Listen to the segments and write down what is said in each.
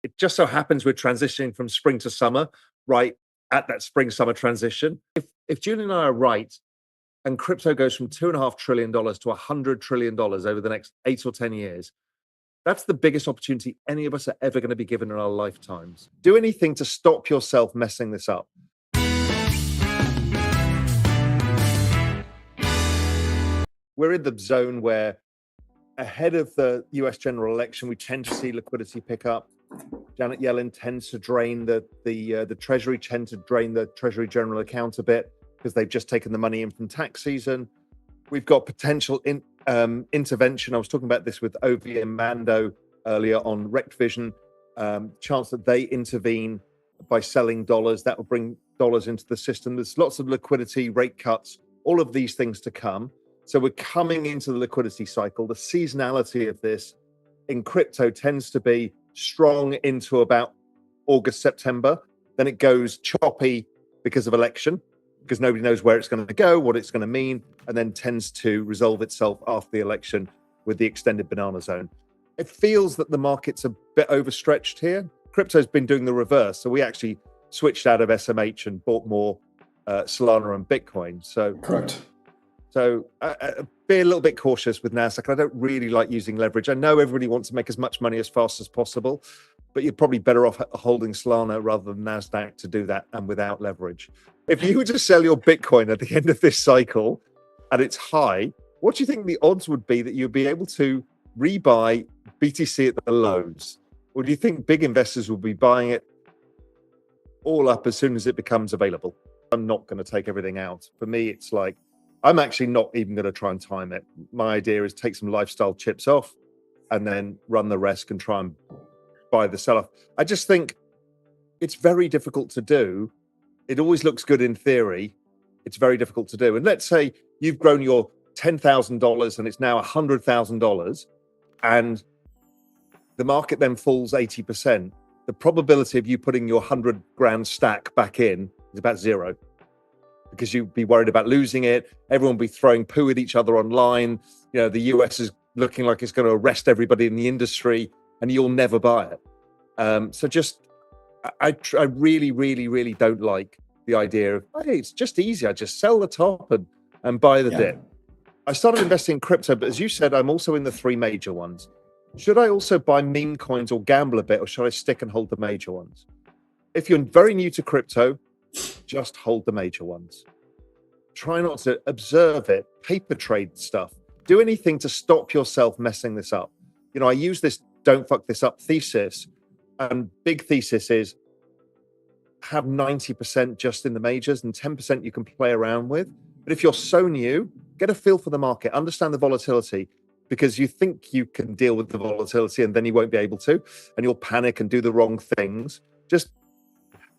It just so happens we're transitioning from spring to summer, right at that spring-summer transition. If Julian and I are right, and crypto goes from $2.5 trillion to $100 trillion over the next 8 or 10 years, that's the biggest opportunity any of us are ever going to be given in our lifetimes. Do anything to stop yourself messing this up. We're in the zone where ahead of the US general election, we tend to see liquidity pick up. Janet Yellen tends to drain the Treasury, tend to drain the Treasury general account a bit because they've just taken the money in from tax season. We've got potential intervention. I was talking about this with Ovi and Mando earlier on RectVision. Chance that they intervene by selling dollars. That will bring dollars into the system. There's lots of liquidity, rate cuts, all of these things to come. So we're coming into the liquidity cycle. The seasonality of this in crypto tends to be strong into about August, September. Then it goes choppy because of election, because nobody knows where it's going to go, what it's going to mean, and then tends to resolve itself after the election with the extended banana zone. It feels that the market's a bit overstretched here. Crypto's been doing the reverse. So we actually switched out of SMH and bought more Solana and Bitcoin. So correct. So be a little bit cautious with NASDAQ. I don't really like using leverage. I know everybody wants to make as much money as fast as possible, but you're probably better off holding Solana rather than NASDAQ to do that and without leverage. If you were to sell your Bitcoin at the end of this cycle at its high, what do you think the odds would be that you'd be able to rebuy BTC at the lows? Or do you think big investors will be buying it all up as soon as it becomes available? I'm not going to take everything out. For me, it's like, I'm actually not even going to try and time it. My idea is take some lifestyle chips off and then run the rest and try and buy the sell-off. I just think it's very difficult to do. It always looks good in theory. It's very difficult to do. And let's say you've grown your $10,000 and it's now $100,000 and the market then falls 80%. The probability of you putting your 100 grand stack back in is about zero, because you'd be worried about losing it. Everyone will be throwing poo at each other online. You know, the US is looking like it's going to arrest everybody in the industry and you'll never buy it. So just, I really, really, really don't like the idea of, hey, it's just easy. I just sell the top and buy the dip. I started investing in crypto, but as you said, I'm also in the 3 major ones. Should I also buy meme coins or gamble a bit, or should I stick and hold the major ones? If you're very new to crypto, just hold the major ones. Try not to observe it, paper trade stuff. Do anything to stop yourself messing this up. You know, I use this don't fuck this up thesis, and big thesis is have 90% just in the majors and 10% you can play around with. But if you're so new, get a feel for the market, understand the volatility, because you think you can deal with the volatility and then you won't be able to, and you'll panic and do the wrong things. Just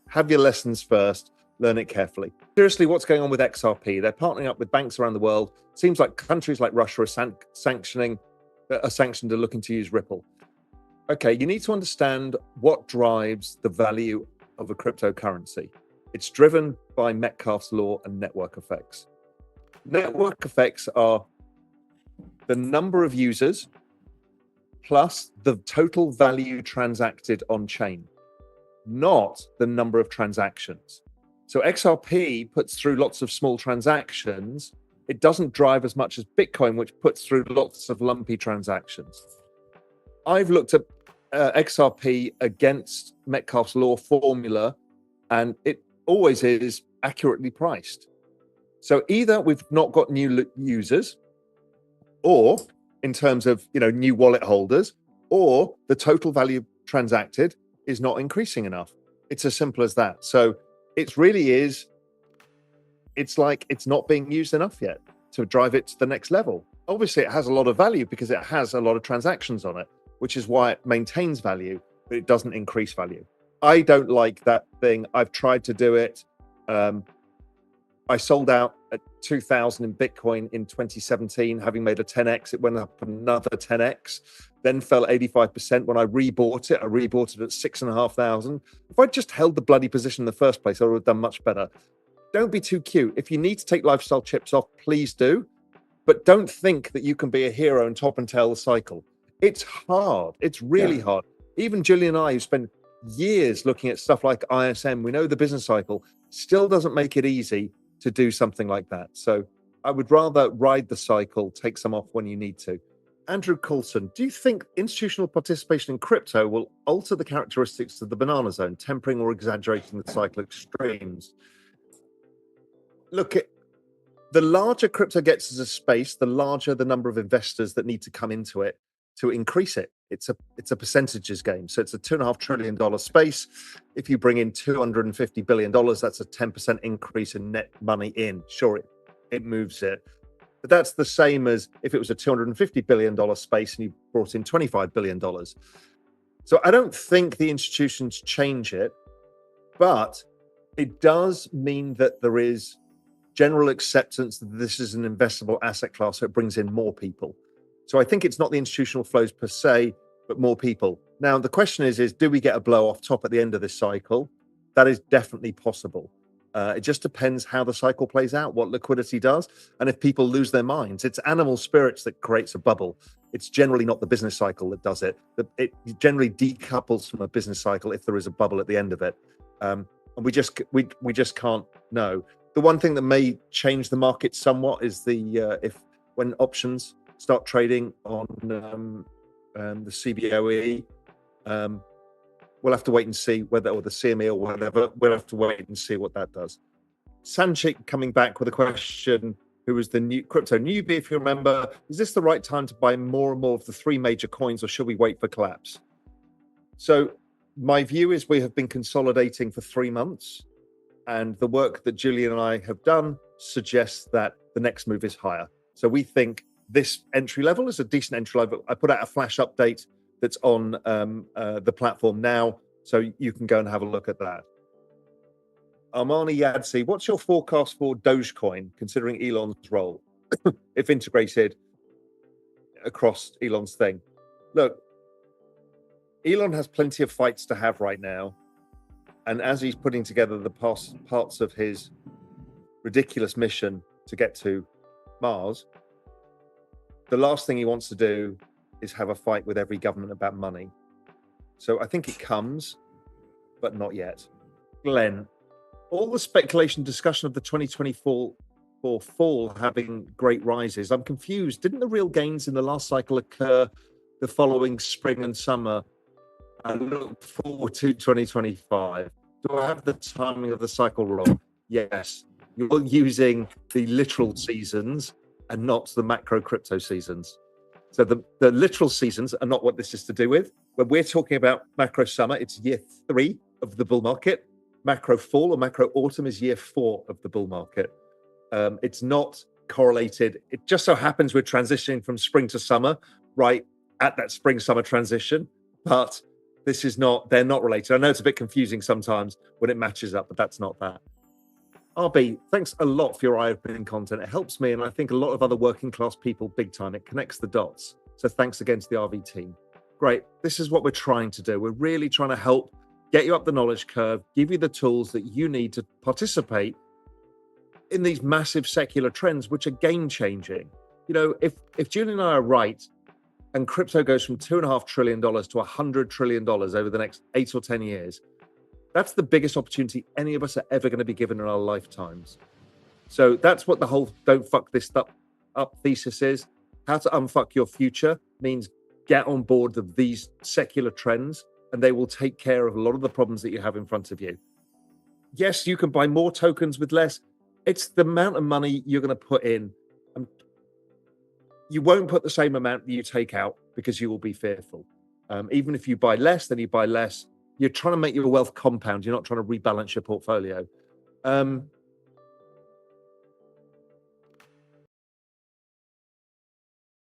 have your lessons first, learn it carefully. Seriously, what's going on with XRP? They're partnering up with banks around the world. Seems like countries like Russia are sanctioned are looking to use Ripple. Okay, you need to understand what drives the value of a cryptocurrency. It's driven by Metcalfe's law and network effects. Network effects are the number of users plus the total value transacted on chain, not the number of transactions. So XRP puts through lots of small transactions. It doesn't drive as much as Bitcoin, which puts through lots of lumpy transactions. I've looked at XRP against Metcalfe's law formula, and it always is accurately priced. So either we've not got new users, or in terms of, you know, new wallet holders, or the total value transacted is not increasing enough. It's as simple as that. So it really is, it's like it's not being used enough yet to drive it to the next level. Obviously, it has a lot of value because it has a lot of transactions on it, which is why it maintains value, but it doesn't increase value. I don't like that thing. I've tried to do it. I sold out at 2,000 in Bitcoin in 2017, having made a 10x. It went up another 10x, then fell 85%. When I rebought it at 6,500. If I just held the bloody position in the first place, I would have done much better. Don't be too cute. If you need to take lifestyle chips off, please do. But don't think that you can be a hero and top and tail the cycle. It's hard. It's really hard. Even Julian and I, who spend years looking at stuff like ISM, we know the business cycle, still doesn't make it easy to do something like that. So I would rather ride the cycle, take some off when you need to. Andrew Coulson, do you think institutional participation in crypto will alter the characteristics of the banana zone, tempering or exaggerating the cycle extremes? Look, the larger crypto gets as a space, the larger the number of investors that need to come into it to increase it. It's a percentages game. So it's a $2.5 trillion space. If you bring in $250 billion, that's a 10% increase in net money in. Sure, it moves it. But that's the same as if it was a $250 billion space and you brought in $25 billion. So I don't think the institutions change it, but it does mean that there is general acceptance that this is an investable asset class, so it brings in more people. So I think it's not the institutional flows per se, but more people. Now, the question is do we get a blow off top at the end of this cycle? That is definitely possible. It just depends how the cycle plays out, what liquidity does, and if people lose their minds. It's animal spirits that creates a bubble. It's generally not the business cycle that does it. It generally decouples from a business cycle if there is a bubble at the end of it. And we just can't know. The one thing that may change the market somewhat is when options start trading on the CBOE. We'll have to wait and see whether, or the CME or whatever, we'll have to wait and see what that does. Sanchik coming back with a question, who was the new crypto newbie, if you remember, is this the right time to buy more and more of the three major coins, or should we wait for collapse? So my view is we have been consolidating for 3 months, and the work that Julian and I have done suggests that the next move is higher. So we think this entry level is a decent entry level. I put out a flash update that's on the platform now, so you can go and have a look at that. Armani Yadsi, what's your forecast for Dogecoin, considering Elon's role, if integrated across Elon's thing? Look, Elon has plenty of fights to have right now, and as he's putting together the parts of his ridiculous mission to get to Mars, the last thing he wants to do is have a fight with every government about money. So I think it comes, but not yet. Glenn, all the speculation discussion of the 2024 fall having great rises, I'm confused. Didn't the real gains in the last cycle occur the following spring and summer? I look forward to 2025. Do I have the timing of the cycle wrong? Yes. You're using the literal seasons and not the macro crypto seasons. So the literal seasons are not what this is to do with. When we're talking about macro summer, it's year 3 of the bull market. Macro fall or macro autumn is year 4 of the bull market. It's not correlated. It just so happens we're transitioning from spring to summer, right at that spring-summer transition, but this is not, they're not related. I know it's a bit confusing sometimes when it matches up, but that's not that. RB, thanks a lot for your eye-opening content. It helps me, and I think a lot of other working class people big time. It connects the dots. So thanks again to the RV team. Great. This is what we're trying to do. We're really trying to help get you up the knowledge curve, give you the tools that you need to participate in these massive secular trends, which are game-changing. You know, if Julian and I are right, and crypto goes from $2.5 trillion to $100 trillion over the next 8 or 10 years, that's the biggest opportunity any of us are ever going to be given in our lifetimes. So that's what the whole don't fuck this up thesis is. How to unfuck your future means get on board of these secular trends, and they will take care of a lot of the problems that you have in front of you. Yes, you can buy more tokens with less. It's the amount of money you're going to put in. You won't put the same amount that you take out because you will be fearful. Even if you buy less, then you buy less. You're trying to make your wealth compound. You're not trying to rebalance your portfolio.